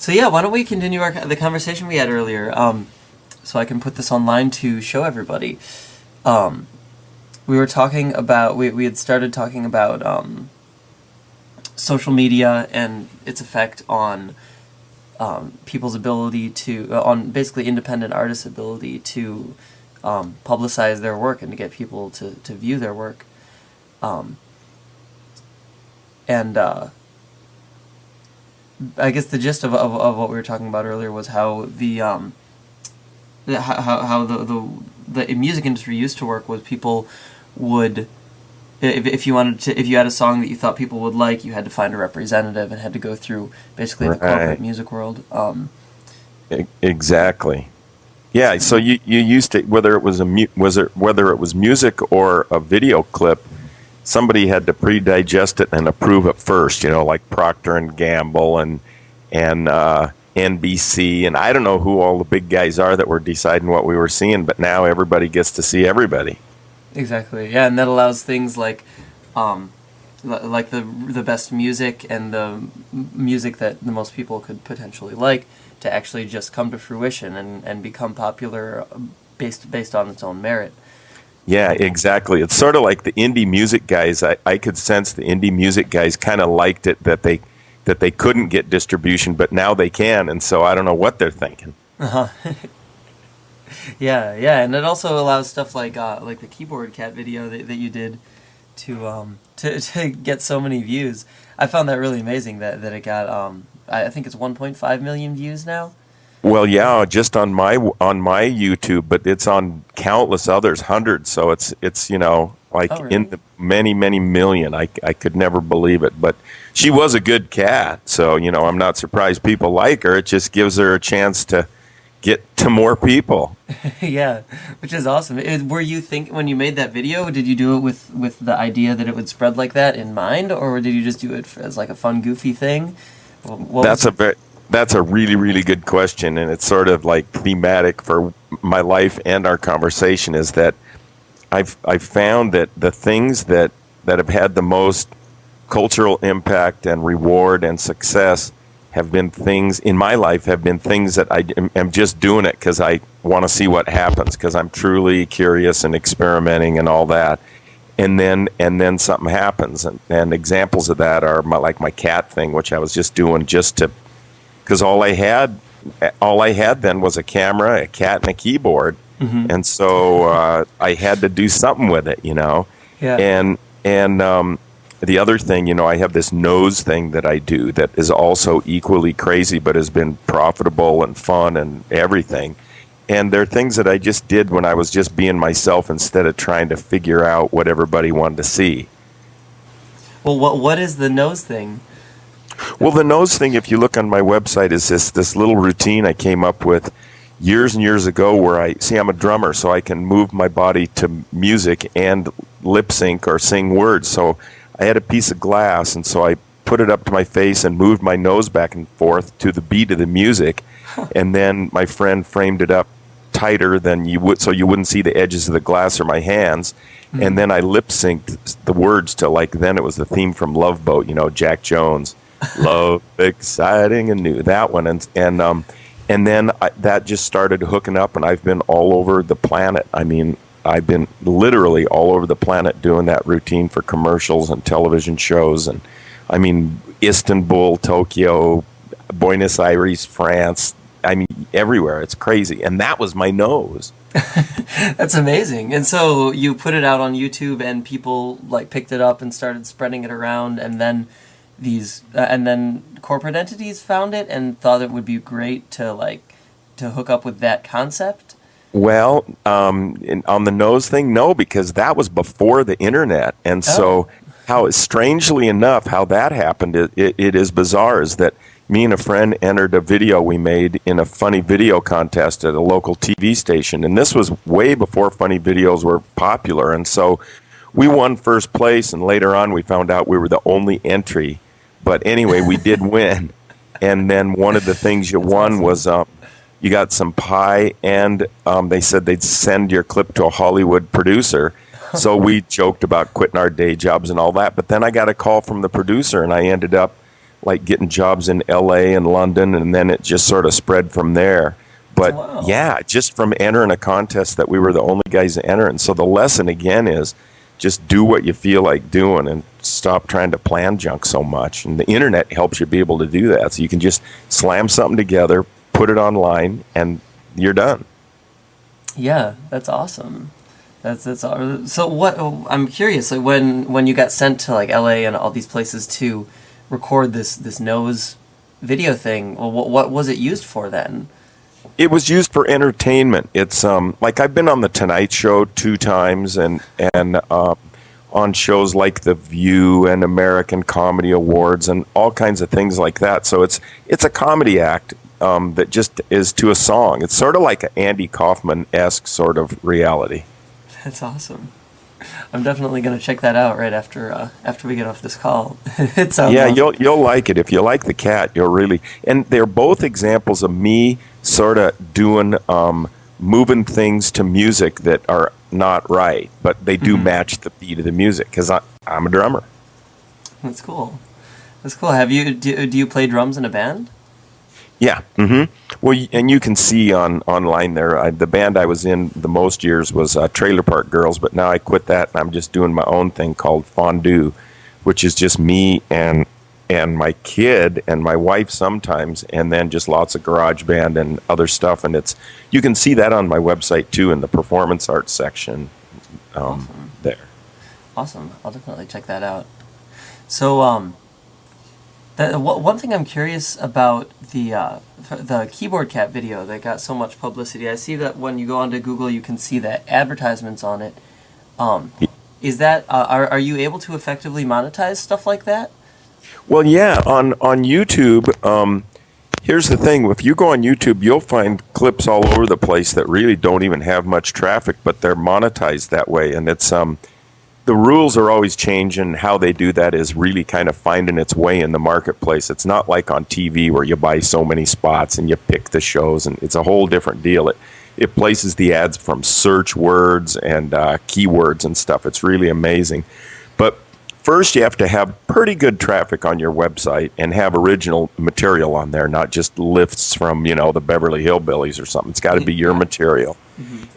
So yeah, why don't we continue the conversation we had earlier? So I can put this online to show everybody. Um, we were talking about we had started talking about social media and its effect on people's ability to on basically independent artists' ability to publicize their work and to get people to view their work. Um, and I guess the gist of what we were talking about earlier was how how the music industry used to work was people would if you wanted to if you had a song that you thought people would like, you had to find a representative and had to go through basically the corporate Right. music world. Exactly. Yeah. So you used to, whether it was whether it was music or a video clip, somebody had to pre-digest it and approve it first. Like Procter and Gamble and NBC, and I don't know who all the big guys are that were deciding what we were seeing. But now everybody gets to see everybody. Exactly. Yeah, and that allows things like um, like the best music and the music that the most people could potentially like to actually just come to fruition and become popular based on its own merit. Yeah, exactly. It's sort of like the indie music guys. I could sense the indie music guys kind of liked it that they couldn't get distribution, but now they can, and so I don't know what they're thinking. Uh-huh. Yeah, yeah, and it also allows stuff like the keyboard cat video that you did to get so many views. I found that really amazing that it got I think it's 1.5 million views now. Well, yeah, just on my YouTube, but it's on countless others, hundreds. So it's like Oh, in really? the many many million. I could never believe it, but she was a good cat, so I'm not surprised people like her. It just gives her a chance to get to more people. Yeah, which is awesome. Were you when you made that video, did you do it with the idea that it would spread like that in mind, or did you just do it as like a fun, goofy thing? What was That's a it? very that's a really really good question, and it's sort of like thematic for my life and our conversation. Is that I've found that the things that have had the most cultural impact and reward and success have been things in my life have been things that am just doing it because I want to see what happens, because I'm truly curious and experimenting and all that, and then something happens, and examples of that are like my cat thing, which I was just doing just to because all I had then was a camera, a cat, and a keyboard, Hmm. and so I had to do something with it. Yeah. And the other thing, I have this nose thing that I do that is also equally crazy, but has been profitable and fun and everything. And there are things that I just did when I was just being myself instead of trying to figure out what everybody wanted to see. Well, what is the nose thing? Well, the nose thing, if you look on my website, is this little routine I came up with years and years ago where I'm a drummer, so I can move my body to music and lip sync or sing words. So I had a piece of glass, and so I put it up to my face and moved my nose back and forth to the beat of the music. And then my friend framed it up tighter than you would, so you wouldn't see the edges of the glass or my hands. And Hmm. then I lip synced the words to, like, then it was the theme from Love Boat, Jack Jones. Love, exciting and new, that one. And then that just started hooking up, and I've been all over the planet. I mean, I've been literally all over the planet doing that routine for commercials and television shows. And I mean, Istanbul, Tokyo, Buenos Aires, France. I mean, everywhere. It's crazy. And that was my nose. That's amazing. And so you put it out on YouTube, and people like picked it up and started spreading it around, and then and then corporate entities found it and thought it would be great to hook up with that concept. Well, on the nose thing, no, because that was before the internet, and Oh. so strangely enough, how that happened, it is bizarre. Is that me and a friend entered a video we made in a funny video contest at a local TV station, and this was way before funny videos were popular, and so we won first place, and later on we found out we were the only entry, but anyway, we did win, and then one of the things you That's won awesome. was you got some pie, and they said they'd send your clip to a Hollywood producer. So we joked about quitting our day jobs and all that. But then I got a call from the producer, and I ended up like getting jobs in LA and London, and then it just sort of spread from there. But Wow. yeah, just from entering a contest that we were the only guys to enter. And so the lesson again is just do what you feel like doing and stop trying to plan junk so much. And the internet helps you be able to do that. So you can just slam something together, put it online, and you're done. Yeah, that's awesome. So what I'm curious, like when you got sent to like LA and all these places to record this nose video thing, well, what was it used for then? It was used for entertainment. It's like I've been on the Tonight Show 2 times, and on shows like The View and American Comedy Awards and all kinds of things like that. So it's a comedy act that just is to a song. It's sort of like an Andy Kaufman-esque sort of reality. That's awesome. I'm definitely gonna check that out right after we get off this call. It sounds Yeah, awesome. you'll like it. If you like the cat, you'll really. And they're both examples of me sort of doing moving things to music that are not right, but they do match the beat of the music because I'm a drummer. That's cool. That's cool. Do you play drums in a band? Yeah. Well, and you can see online there. The band I was in the most years was Trailer Park Girls, but now I quit that and I'm just doing my own thing called Fondue, which is just me and my kid and my wife sometimes, and then just lots of garage band and other stuff. And you can see that on my website too in the performance arts section there. Awesome. I'll definitely check that out. So, one thing I'm curious about the Keyboard Cat video that got so much publicity. I see that when you go onto Google, you can see the advertisements on it. Is that are you able to effectively monetize stuff like that? Well, yeah, on YouTube, here's the thing. If you go on YouTube, you'll find clips all over the place that really don't even have much traffic, but they're monetized that way. And it's the rules are always changing. How they do that is really kind of finding its way in the marketplace. It's not like on TV where you buy so many spots and you pick the shows, and it's a whole different deal. It places the ads from search words and keywords and stuff. It's really amazing. But first, you have to have pretty good traffic on your website and have original material on there, not just lifts from, the Beverly Hillbillies or something. It's got to be your material.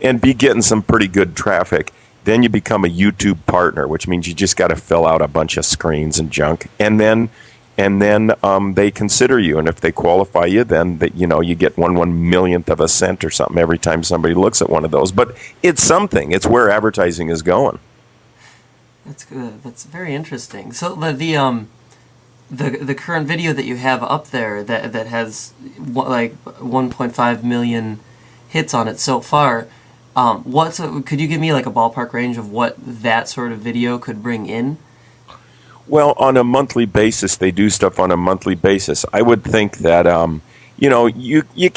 And be getting some pretty good traffic. Then you become a YouTube partner, which means you just got to fill out a bunch of screens and junk. And then they consider you. And if they qualify you, then you get 1/1,000,000th of a cent or something every time somebody looks at one of those. But it's something. It's where advertising is going. That's good. That's very interesting. So the current video that you have up there that has like 1.5 million hits on it so far, could you give me like a ballpark range of what that sort of video could bring in? Well, on a monthly basis, they do stuff on a monthly basis. I would think that you